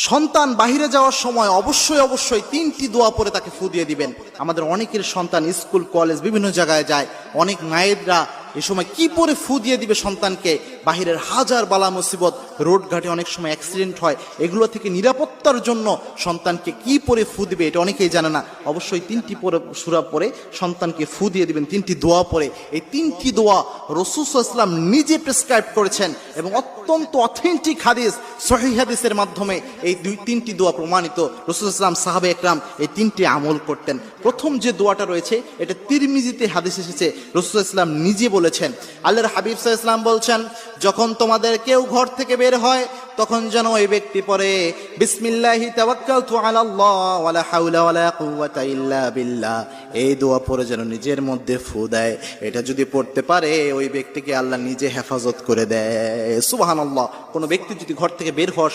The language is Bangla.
সন্তান বাহিরে যাওয়ার সময় অবশ্যই অবশ্যই 3টি দোয়া পরে তাকে ফু দিয়ে দিবেন। আমাদের অনেকের সন্তান স্কুল কলেজ বিভিন্ন জায়গায় যায়, অনেক মায়েরা এ সময় কি পরে ফু দিয়ে দিবে সন্তানকে? বাহিরের হাজার বালা মুসিবত, রোড ঘাটে অনেক সময় অ্যাক্সিডেন্ট হয়, এগুলো থেকে নিরাপত্তার জন্য সন্তানকে কি পরে ফু দিবে এটা অনেকেই জানে না। অবশ্যই 3টি পরে সূরা পরে সন্তানকে ফু দিয়ে দিবেন, 3টি দোয়া পরে। এই 3টি দোয়া রাসূল সাল্লাল্লাহু আলাইহি ওয়াসাল্লাম নিজে প্রেসক্রাইব করেছেন এবং অত্যন্ত অথেন্টিক হাদিস, সহিহ হাদিসের মাধ্যমে এই 3টি দোয়া প্রমাণিত। রাসূল সাল্লাল্লাহু আলাইহি ওয়াসাল্লাম, সাহাবা একরাম এই 3টি আমল করতেন। প্রথম যে দোয়াটা রয়েছে এটা তিরমিজিতে হাদিস এসেছে, রাসূল সাল্লাল্লাহু আলাইহি ওয়াসাল্লাম নিজে বলেছেন। আল্লাহর হাবিব সাল্লাল্লাহু আলাইহি ওয়াসাল্লাম বলছেন, যখন তোমাদের কেউ ঘর থেকে বের হয় তখন যেন ওই ব্যক্তি পড়ে বিসমিল্লাহি তাওয়াক্কালতু আলাল্লাহ ওয়ালা হাওলা ওয়ালা কুওয়াতা ইল্লা বিল্লাহ। এই দোয়া পড়ে যেন নিজের মধ্যে ফু দেয়। এটা যদি পড়তে পারে ওই ব্যক্তিকে আল্লাহ নিজে হেফাজত করে দেয়। সুবহানাল্লাহ। কোনো ব্যক্তি যদি ঘর থেকে বের হওয়ার